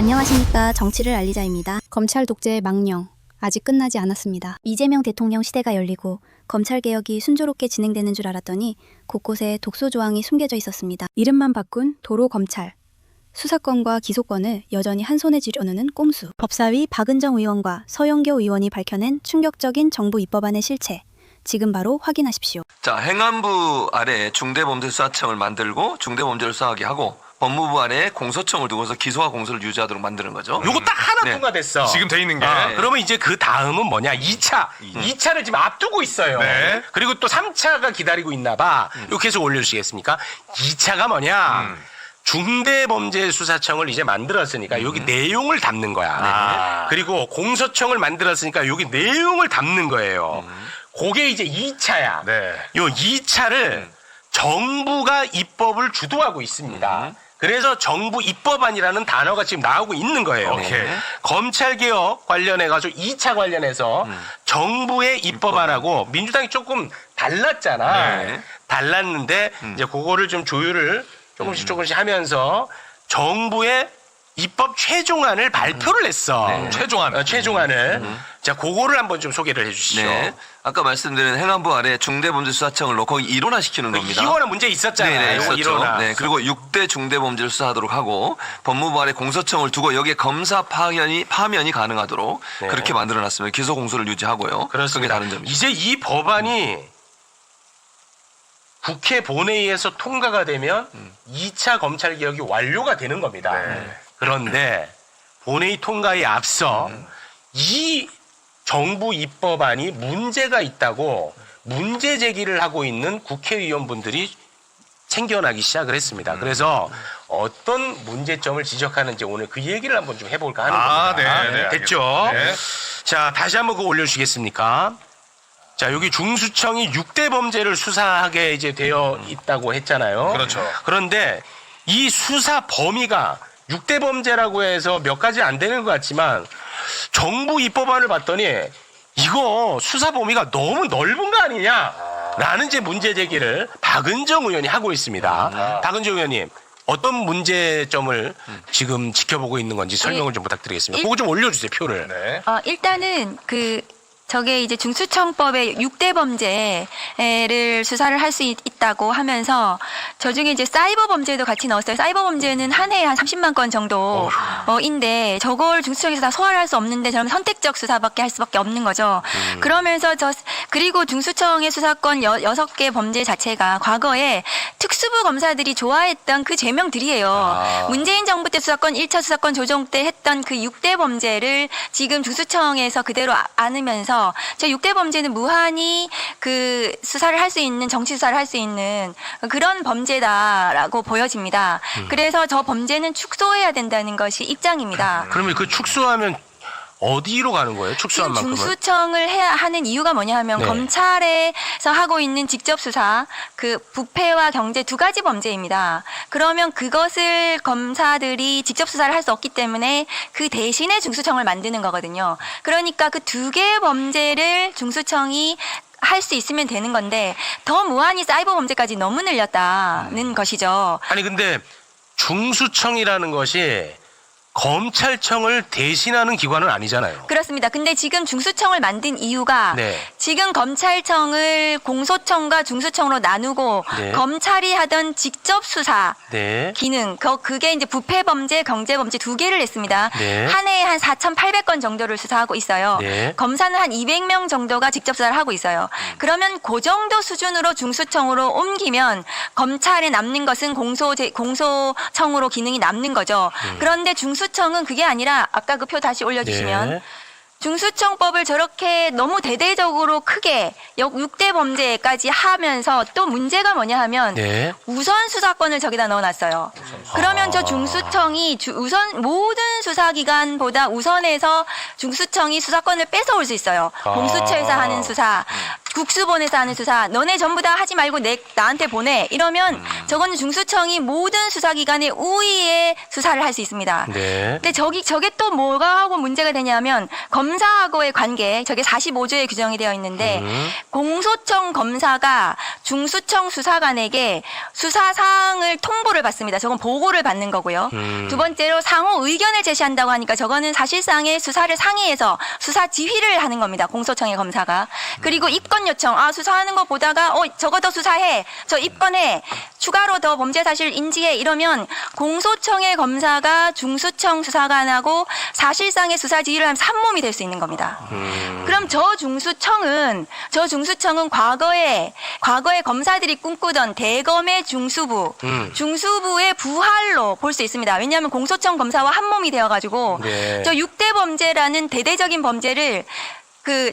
안녕하십니까. 정치를 알리자입니다. 검찰 독재의 망령, 아직 끝나지 않았습니다. 이재명 대통령 시대가 열리고 검찰개혁이 순조롭게 진행되는 줄 알았더니 곳곳에 독소 조항이 숨겨져 있었습니다. 이름만 바꾼 도로검찰. 수사권과 기소권을 여전히 한 손에 쥐려누는 꼼수. 법사위 박은정 의원과 서영교 의원이 밝혀낸 충격적인 정부 입법안의 실체. 지금 바로 확인하십시오. 자, 행안부 아래 중대범죄수사청을 만들고 중대범죄를 수사하게 하고 법무부 아래 공소청을 두고서 기소와 공소를 유지하도록 만드는 거죠. 요거 딱 하나 네. 통과됐어. 지금 돼 있는 게. 그러면 이제 그 다음은 뭐냐? 2차. 2차를 지금 앞두고 있어요. 네. 그리고 또 3차가 기다리고 있나 봐. 이거 계속 올려주시겠습니까? 2차가 뭐냐? 중대범죄수사청을 이제 만들었으니까 여기 내용을 담는 거야. 그리고 공소청을 만들었으니까 여기 내용을 담는 거예요. 그게 이제 2차야. 네. 요 2차를 정부가 입법을 주도하고 있습니다. 그래서 정부 입법안이라는 단어가 지금 나오고 있는 거예요. 오케이. 검찰개혁 관련해가지고 2차 관련해서 정부의 입법안하고 민주당이 조금 달랐잖아. 네. 달랐는데 이제 그거를 좀 조율을 조금씩 하면서 정부의 입법 최종안을 발표를 했어. 네. 최종안. 최종안을. 자, 그거를 한번 좀 소개를 해 주시죠. 네. 아까 말씀드린 행안부 아래 중대범죄수사청을 놓고 일원화시키는 겁니다. 이거는 문제 있었잖아요. 네, 요거 있었죠. 일어나. 네, 그리고 6대 중대범죄를 수사하도록 하고 법무부 아래 공소청을 두고 여기에 검사 파면이 가능하도록 네. 그렇게 만들어놨으면 기소 공소를 유지하고요. 그게 다른 점이죠. 이제 이 법안이 국회 본회의에서 통과가 되면 2차 검찰개혁이 완료가 되는 겁니다. 그런데 본회의 통과에 앞서 이 정부 입법안이 문제가 있다고 문제 제기를 하고 있는 국회의원분들이 생겨나기 시작을 했습니다. 그래서 어떤 문제점을 지적하는지 오늘 그 얘기를 한번 좀 해볼까 하는 겁니다. 네, 됐죠? 네. 자, 다시 한번 그거 올려주시겠습니까? 자, 여기 중수청이 6대 범죄를 수사하게 이제 되어 있다고 했잖아요. 그렇죠. 그런데 이 수사 범위가 6대 범죄라고 해서 몇 가지 안 되는 것 같지만 정부 입법안을 봤더니 이거 수사 범위가 너무 넓은 거 아니냐? 라는 이제 문제 제기를 박은정 의원이 하고 있습니다. 박은정 의원님, 어떤 문제점을 지금 지켜보고 있는 건지 설명을 좀 부탁드리겠습니다. 그거 좀 올려주세요, 표를. 네. 일단은 저게 이제 중수청법의 6대 범죄를 수사를 할 수 있다고 하면서 저 중에 이제 사이버 범죄도 같이 넣었어요. 사이버 범죄는 한 해에 한 30만 건 정도인데 저걸 중수청에서 다 소화를 할 수 없는데 저는 선택적 수사밖에 할 수밖에 없는 거죠. 그러면서 그리고 중수청의 수사권 6개 범죄 자체가 과거에 특수부 검사들이 좋아했던 그 죄명들이에요. 문재인 정부 때 수사권 1차 수사권 조정 때 했던 그 6대 범죄를 지금 중수청에서 그대로 안으면서 저 6대 범죄는 무한히 그 수사를 할 수 있는 정치 수사를 할 수 있는 그런 범죄다라고 보여집니다. 그래서 저 범죄는 축소해야 된다는 것이 입장입니다. 그러면 그 축소하면 어디로 가는 거예요? 축소한 지금 만큼은? 중수청을 해야 하는 이유가 뭐냐 하면 네. 검찰에서 하고 있는 직접 수사, 그 부패와 경제 두 가지 범죄입니다. 그러면 그것을 검사들이 직접 수사를 할 수 없기 때문에 그 대신에 중수청을 만드는 거거든요. 그러니까 그 두 개의 범죄를 중수청이 할 수 있으면 되는 건데 더 무한히 사이버 범죄까지 너무 늘렸다는 것이죠. 아니 근데 중수청이라는 것이 검찰청을 대신하는 기관은 아니잖아요. 그렇습니다. 근데 지금 중수청을 만든 이유가 네. 지금 검찰청을 공소청과 중수청으로 나누고 네. 검찰이 하던 직접 수사 네. 기능, 그게 이제 부패범죄, 경제범죄 두 개를 냈습니다. 네. 한 해에 한 4,800건 정도를 수사하고 있어요. 네. 검사는 한 200명 정도가 직접 수사를 하고 있어요. 그러면 그 정도 수준으로 중수청으로 옮기면 검찰에 남는 것은 공소청으로 기능이 남는 거죠. 그런데 중수청은 그게 아니라 아까 그 표 다시 올려주시면 네. 중수청법을 저렇게 너무 대대적으로 크게 6대 범죄까지 하면서 또 문제가 뭐냐 하면 네. 우선 수사권을 저기다 넣어놨어요. 그러면 저 중수청이 모든 수사기관보다 우선해서 중수청이 수사권을 뺏어올 수 있어요. 공수처에서 하는 수사, 국수본에서 하는 수사 너네 전부 다 하지 말고 나한테 보내 이러면 저거는 중수청이 모든 수사기관의 우위에 수사를 할 수 있습니다. 네. 근데 저게 또 뭐가 하고 문제가 되냐면 검사하고의 관계 저게 45조에 규정이 되어 있는데 공소청 검사가 중수청 수사관에게 수사 사항을 통보를 받습니다. 저건 보고를 받는 거고요. 두 번째로 상호 의견을 제시한다고 하니까 저거는 사실상의 수사를 상의해서 수사 지휘를 하는 겁니다. 공소청의 검사가. 그리고 입건 요청. 수사하는 거 보다가 저거 더 수사해. 저 입건해. 추가로 더 범죄 사실 인지해. 이러면 공소청의 검사가 중수청 수사관하고 사실상의 수사 지휘를 하면서 한 몸이 될 수 있는 겁니다. 그럼 저 중수청은 과거에 검사들이 꿈꾸던 대검의 중수부의 부활로 볼 수 있습니다. 왜냐하면 공소청 검사와 한 몸이 되어가지고 네. 저 6대 범죄라는 대대적인 범죄를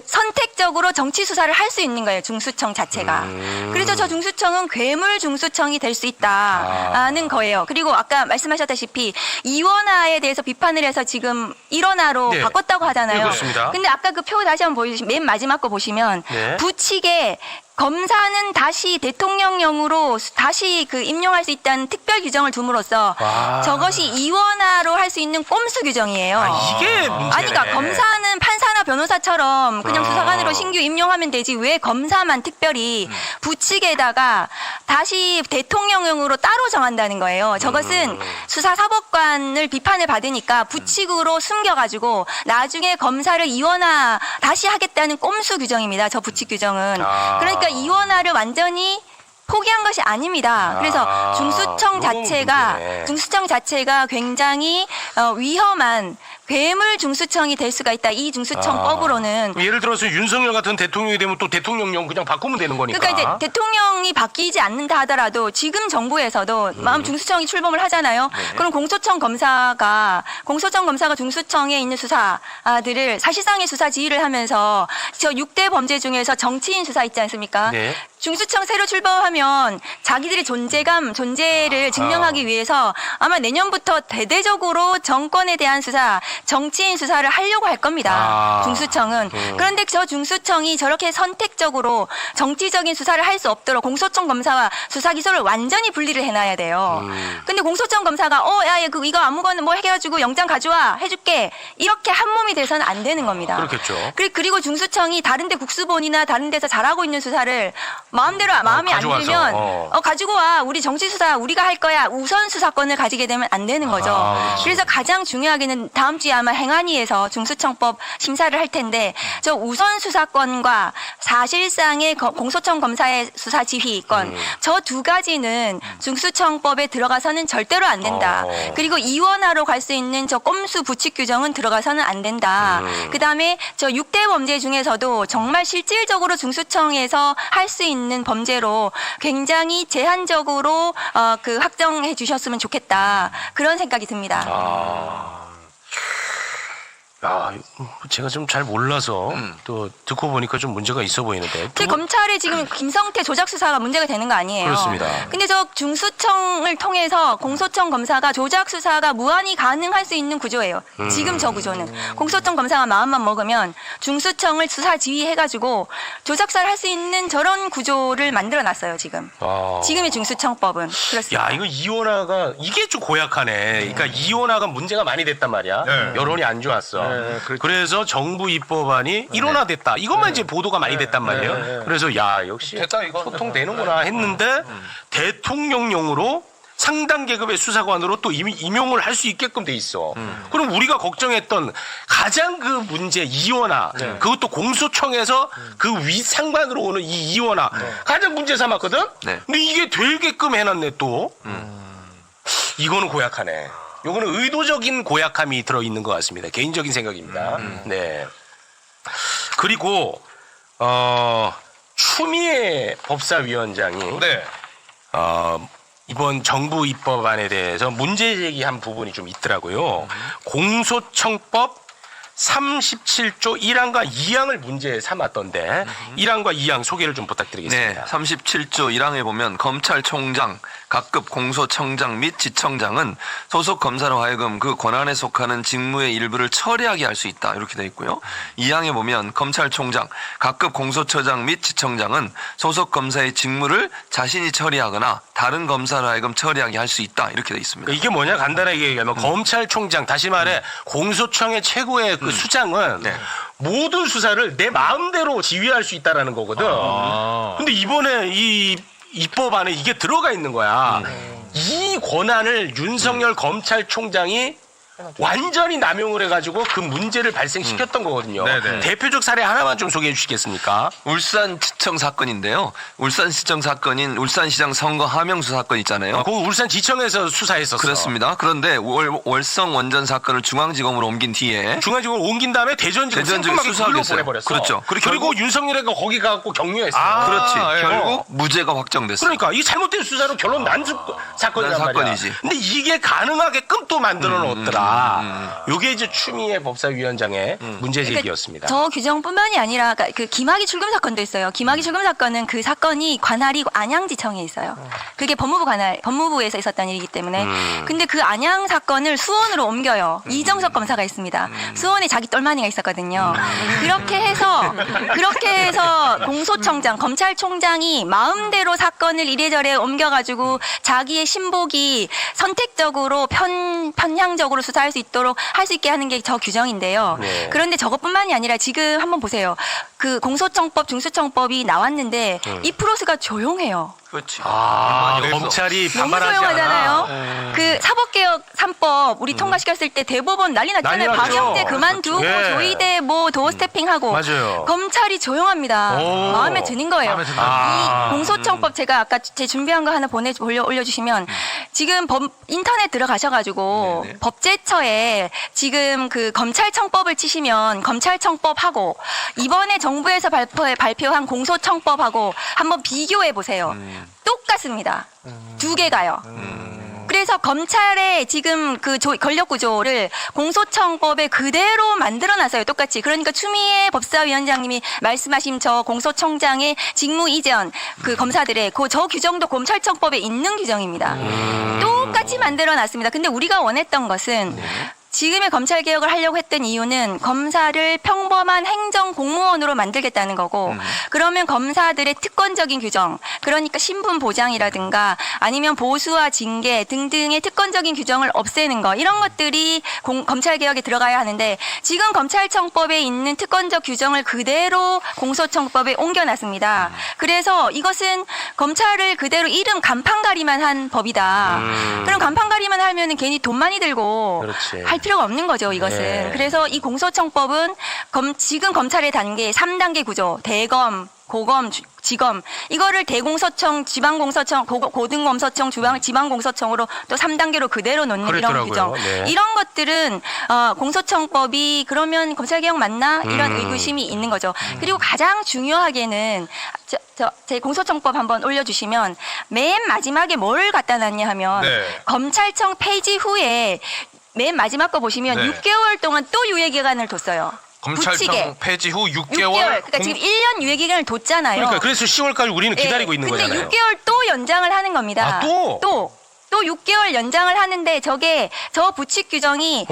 선택적으로 정치 수사를 할 수 있는 거예요. 중수청 자체가. 그래서 저 중수청은 괴물 중수청이 될 수 있다는 거예요. 그리고 아까 말씀하셨다시피 이원화에 대해서 비판을 해서 지금 일원화로 네. 바꿨다고 하잖아요. 네, 그렇습니다. 근데 아까 그 표 다시 한번 보여주시면 맨 마지막 거 보시면 네. 부칙에 검사는 다시 대통령령으로 다시 임용할 수 있다는 특별 규정을 둠으로써 저것이 이원화로 할 수 있는 꼼수 규정이에요. 이게 문제네. 그러니까 검사는 판사나 변호사처럼 그냥 수사관으로 신규 임용하면 되지 왜 검사만 특별히 부칙에다가 다시 대통령령으로 따로 정한다는 거예요. 저것은 수사사법관을 비판을 받으니까 부칙으로 숨겨가지고 나중에 검사를 이원화 다시 하겠다는 꼼수 규정입니다. 저 부칙 규정은. 그러니까 이원화를 완전히 포기한 것이 아닙니다. 그래서 중수청 자체가 굉장히 위험한 괴물 중수청이 될 수가 있다. 이 중수청법으로는. 예를 들어서 윤석열 같은 대통령이 되면 또 대통령령 그냥 바꾸면 되는 거니까. 그러니까 이제 대통령이 바뀌지 않는다 하더라도 지금 정부에서도 마음 중수청이 출범을 하잖아요. 그럼 공소청 검사가 중수청에 있는 수사들을 사실상의 수사 지휘를 하면서 저 6대 범죄 중에서 정치인 수사 있지 않습니까? 네. 중수청 새로 출범하면 자기들의 존재를 증명하기 위해서 아마 내년부터 대대적으로 정권에 대한 수사, 정치인 수사를 하려고 할 겁니다. 중수청은. 그런데 저 중수청이 저렇게 선택적으로 정치적인 수사를 할 수 없도록 공소청 검사와 수사 기소를 완전히 분리를 해놔야 돼요. 근데 공소청 검사가 이거 아무거나 뭐 해가지고 영장 가져와 해줄게 이렇게 한 몸이 돼서는 안 되는 겁니다. 그렇겠죠. 그리고 중수청이 다른데 국수본이나 다른 데서 잘하고 있는 수사를 마음대로 마음에 안 가져와서, 들면 가지고 와 우리 정치 수사 우리가 할 거야 우선 수사권을 가지게 되면 안 되는 거죠. 그래서 가장 중요하게는 다음 주에 아마 행안위에서 중수청법 심사를 할 텐데 저 우선 수사권과 사실상의 공소청 검사의 수사 지휘권 저 두 가지는 중수청법에 들어가서는 절대로 안 된다. 그리고 이원화로 갈 수 있는 저 꼼수 부칙 규정은 들어가서는 안 된다. 그다음에 저 6대 범죄 중에서도 정말 실질적으로 중수청에서 할 수 있는 범죄로 굉장히 제한적으로 확정해 주셨으면 좋겠다. 그런 생각이 듭니다. 제가 좀 잘 몰라서 또 듣고 보니까 좀 문제가 있어 보이는데. 검찰에 지금 김성태 조작 수사가 문제가 되는 거 아니에요. 그렇습니다. 근데 저 중수청을 통해서 공소청 검사가 조작 수사가 무한히 가능할 수 있는 구조예요. 지금 저 구조는. 공소청 검사가 마음만 먹으면 중수청을 수사 지휘해가지고 조작 수사를 할 수 있는 저런 구조를 만들어놨어요. 지금. 지금의 중수청법은. 그렇습니다. 야, 이거 이원화가 이게 좀 고약하네. 그러니까 이원화가 문제가 많이 됐단 말이야. 여론이 안 좋았어. 그래서 정부 입법안이 일원화됐다. 이것만 이제 보도가 많이 됐단 말이에요. 그래서 역시 됐다, 이거. 소통되는구나 했는데 대통령령으로 상당 계급의 수사관으로 또 임용을 할 수 있게끔 돼 있어. 그럼 우리가 걱정했던 가장 그 문제 이원화, 그것도 공소청에서 그 윗상관으로 오는 이 이원화 가장 문제 삼았거든. 네. 근데 이게 되게끔 해놨네 또. 이거는 고약하네. 요거는 의도적인 고약함이 들어있는 것 같습니다. 개인적인 생각입니다. 네. 그리고 추미애 법사위원장이 이번 정부 입법안에 대해서 문제 제기한 부분이 좀 있더라고요. 공소청법 37조 1항과 2항을 문제 삼았던데 1항과 2항 소개를 좀 부탁드리겠습니다. 네, 37조 1항에 보면 검찰총장 각급 공소청장 및 지청장은 소속 검사로 하여금 그 권한에 속하는 직무의 일부를 처리하게 할 수 있다. 이렇게 돼 있고요. 2항에 보면 검찰총장, 각급 공소처장 및 지청장은 소속 검사의 직무를 자신이 처리하거나 다른 검사로 하여금 처리하게 할 수 있다. 이렇게 돼 있습니다. 이게 뭐냐 간단하게 얘기하면 검찰총장 다시 말해 공소청의 최고의 그 수장은 네. 모든 수사를 내 마음대로 지휘할 수 있다라는 거거든. 근데 이번에 이 입법안에 이게 들어가 있는 거야. 이 권한을 윤석열 검찰총장이 완전히 남용을 해가지고 그 문제를 발생시켰던 거거든요. 네네. 대표적 사례 하나만 좀 소개해 주시겠습니까? 울산시청 사건인데요. 울산시청 사건인 울산시장 선거 하명수 사건 있잖아요. 그 울산지청에서 수사했었어. 그렇습니다. 그런데 월성 원전 사건을 중앙지검으로 옮긴 뒤에 중앙지검을 옮긴 다음에 대전지검 대전지검 생뚱하게 글로 수사하겠어요. 보내버렸어. 그렇죠. 그리고 윤석열이가 거기 가고 격려했어. 그렇지. 예. 결국 무죄가 확정됐어요. 그러니까 이 잘못된 수사로 결론 난 사건이란 난 말이야. 사건이지. 근데 이게 가능하게끔 또 만들어 놓았더라. 요게 이제 추미애 법사위원장의 문제 제기였습니다. 저 규정뿐만이 아니라 그 김학의 출금 사건도 있어요. 김학의 출금 사건은 그 사건이 관할이 안양지청에 있어요. 그게 법무부에서 있었던 일이기 때문에. 근데 그 안양 사건을 수원으로 옮겨요. 이정석 검사가 있습니다. 수원에 자기 똘마니가 있었거든요. 그렇게 해서 공소청장, 검찰총장이 마음대로 사건을 이래저래 옮겨가지고 자기의 신복이 선택적으로 편향적으로 수사할 수 있도록 할 수 있게 하는 게 저 규정인데요. 네. 그런데 저것뿐만이 아니라 지금 한번 보세요. 그 공소청법, 중수청법이 나왔는데 이 프로세스가 조용해요. 그렇지. 검찰이 너무 반발하지 않아. 조용하잖아요. 그 사법개혁 3법 우리 통과시켰을 때 대법원 난리 났잖아요. 난리 났죠. 박영재 그만두고 예. 조이대 뭐 도어 스태핑하고 맞아요. 검찰이 조용합니다. 오. 마음에 드는 거예요. 마음에 든다. 이 공소청법 제가 아까 제 준비한 거 하나 올려주시면 지금 인터넷 들어가셔가지고 네네. 법제처에 지금 그 검찰청법을 치시면 검찰청법하고 이번에 정부에서 발표한 공소청법하고 한번 비교해 보세요. 똑같습니다. 두 개가요. 그래서 검찰의 지금 그 권력 구조를 공소청법에 그대로 만들어놨어요. 똑같이. 그러니까 추미애 법사위원장님이 말씀하신 저 공소청장의 직무 이전 그 검사들의 저 규정도 검찰청법에 있는 규정입니다. 똑같이 만들어놨습니다. 근데 우리가 원했던 것은 지금의 검찰 개혁을 하려고 했던 이유는 검사를 평범한 행정 공무원으로 만들겠다는 거고 그러면 검사들의 특권적인 규정 그러니까 신분 보장이라든가 아니면 보수와 징계 등등의 특권적인 규정을 없애는 거 이런 것들이 검찰 개혁에 들어가야 하는데 지금 검찰청법에 있는 특권적 규정을 그대로 공소청법에 옮겨놨습니다. 그래서 이것은 검찰을 그대로 이름 간판가리만 한 법이다. 그럼 간판가리만 하면은 괜히 돈 많이 들고 그렇지. 할 필요가 없는 거죠, 이것은. 네. 그래서 이 공소청법은 지금 검찰의 단계 3단계 구조, 대검, 고검, 지검 이거를 대공소청, 지방공소청, 고등검소청, 지방공소청으로 또 3단계로 그대로 놓는 이런 규정. 네. 이런 것들은 공소청법이 그러면 검찰개혁 맞나? 이런 의구심이 있는 거죠. 그리고 가장 중요하게는 제 공소청법 한번 올려주시면 맨 마지막에 뭘 갖다 놨냐 하면 네. 검찰청 폐지 후에 맨 마지막 거 보시면 네. 6개월 동안 또 유예기간을 뒀어요. 검찰청 붙이게. 폐지 후 6개월. 6개월. 그러니까 지금 1년 유예기간을 뒀잖아요. 그러니까 그래서 10월까지 우리는 기다리고 있는 근데 거잖아요. 6개월 또 연장을 하는 겁니다. 아, 또? 또 6개월 연장을 하는데 저 부칙 규정이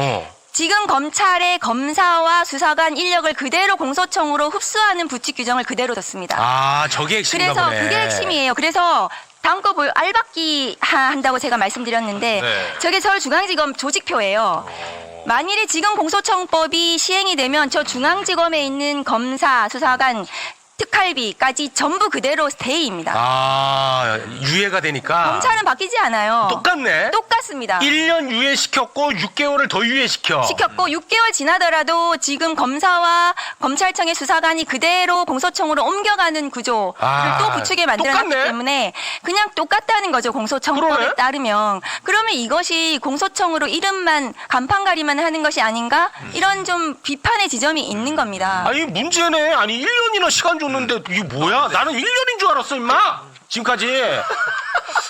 지금 검찰의 검사와 수사관 인력을 그대로 공소청으로 흡수하는 부칙 규정을 그대로 뒀습니다. 아, 저게 핵심인가 그래서 보네. 그게 핵심이에요. 그래서 다음 거 알박기 한다고 제가 말씀드렸는데 네. 저게 서울중앙지검 조직표예요. 만일에 지금 공소청법이 시행이 되면 저 중앙지검에 있는 검사, 수사관, 특활비까지 전부 그대로 스테이입니다. 아, 유예가 되니까. 검찰은 바뀌지 않아요. 똑같네. 똑같습니다. 1년 유예시켰고 6개월을 더 유예시켜. 시켰고 6개월 지나더라도 지금 검사와 검찰청의 수사관이 그대로 공소청으로 옮겨가는 구조를 또 구축에 만들어놨기 똑같네. 때문에 그냥 똑같다는 거죠. 공소청법에 그러네. 따르면. 그러면 이것이 공소청으로 이름만 간판가리만 하는 것이 아닌가? 이런 좀 비판의 지점이 있는 겁니다. 아니 문제네. 아니 1년이나 시간 줬는데 이게 뭐야? 나는 1년인 줄 알았어 임마. 지금까지.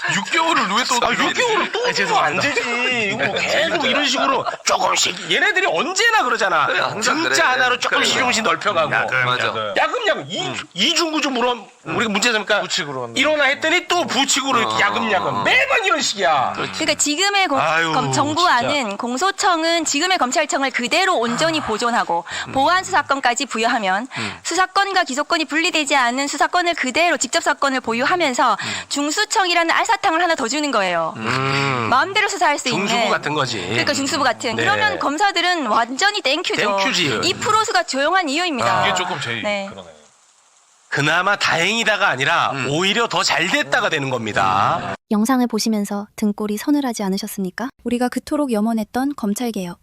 6개월을 왜 또? 6개월을 또 주면 안 되지. 이거 계속 이런 식으로 조금씩. 얘네들이 언제나 그러잖아. 그래, 항상 등자 그래. 하나로 조금씩 그래. 조금씩 넓혀가고. 맞아. 야금야금. 이중구조 물론 우리가 문제 삼니까 부칙으로 일어나 했더니 또 부칙으로 이렇게 야금야금. 매번 이런 식이야. 그러니까 지금의 아유, 정부안은 공소청은 지금의 검찰청을 그대로 온전히 보존하고 보안 수사권까지 부여하면 수사권과 기소권이 분리되지 않은 수사권을 그대로 직접 사건을 보유하면서 중수청이라는 알사탕을 하나 더 주는 거예요. 마음대로 수사할 수 있는. 중수부 같은 거지. 그러니까 중수부 같은. 네. 그러면 검사들은 완전히 땡큐죠. 땡큐지. 이 프로수가 조용한 이유입니다. 이게 조금 제일 네. 그러네. 그나마 다행이다가 아니라 오히려 더 잘 됐다가 되는 겁니다. 영상을 보시면서 등골이 서늘하지 않으셨습니까? 우리가 그토록 염원했던 검찰개혁.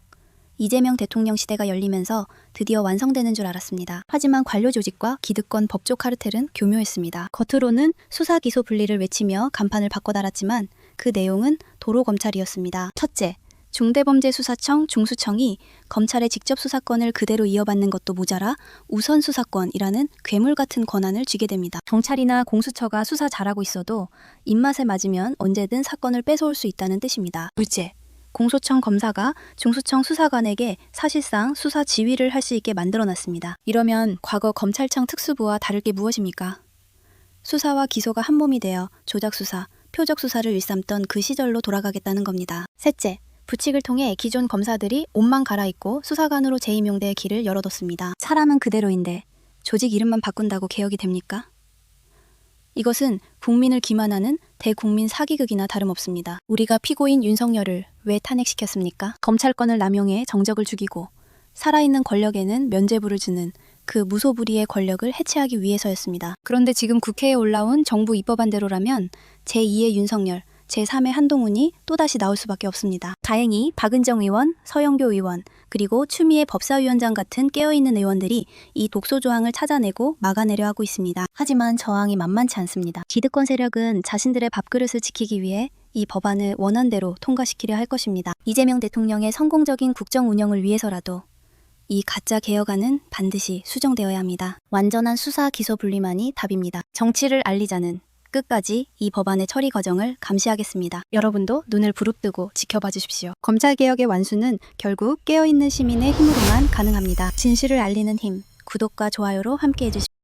이재명 대통령 시대가 열리면서 드디어 완성되는 줄 알았습니다. 하지만 관료 조직과 기득권 법조 카르텔은 교묘했습니다. 겉으로는 수사 기소 분리를 외치며 간판을 바꿔달았지만 그 내용은 도로 검찰이었습니다. 첫째, 중대범죄수사청, 중수청이 검찰의 직접 수사권을 그대로 이어받는 것도 모자라 우선 수사권이라는 괴물 같은 권한을 쥐게 됩니다. 경찰이나 공수처가 수사 잘하고 있어도 입맛에 맞으면 언제든 사건을 뺏어올 수 있다는 뜻입니다. 둘째, 공소청 검사가 중수청 수사관에게 사실상 수사 지휘를 할 수 있게 만들어놨습니다. 이러면 과거 검찰청 특수부와 다를 게 무엇입니까? 수사와 기소가 한 몸이 되어 조작수사, 표적수사를 일삼던 그 시절로 돌아가겠다는 겁니다. 셋째, 부칙을 통해 기존 검사들이 옷만 갈아입고 수사관으로 재임용될 길을 열어뒀습니다. 사람은 그대로인데 조직 이름만 바꾼다고 개혁이 됩니까? 이것은 국민을 기만하는 대국민 사기극이나 다름없습니다. 우리가 피고인 윤석열을 왜 탄핵시켰습니까? 검찰권을 남용해 정적을 죽이고 살아있는 권력에는 면죄부를 주는 그 무소불위의 권력을 해체하기 위해서였습니다. 그런데 지금 국회에 올라온 정부 입법안대로라면 제2의 윤석열, 제3의 한동훈이 또다시 나올 수밖에 없습니다. 다행히 박은정 의원, 서영교 의원, 그리고 추미애 법사위원장 같은 깨어있는 의원들이 이 독소 조항을 찾아내고 막아내려 하고 있습니다. 하지만 저항이 만만치 않습니다. 기득권 세력은 자신들의 밥그릇을 지키기 위해 이 법안을 원안대로 통과시키려 할 것입니다. 이재명 대통령의 성공적인 국정 운영을 위해서라도 이 가짜 개혁안은 반드시 수정되어야 합니다. 완전한 수사 기소 분리만이 답입니다. 정치를 알리자는 끝까지 이 법안의 처리 과정을 감시하겠습니다. 여러분도 눈을 부릅뜨고 지켜봐 주십시오. 검찰개혁의 완수는 결국 깨어있는 시민의 힘으로만 가능합니다. 진실을 알리는 힘, 구독과 좋아요로 함께해 주십시오.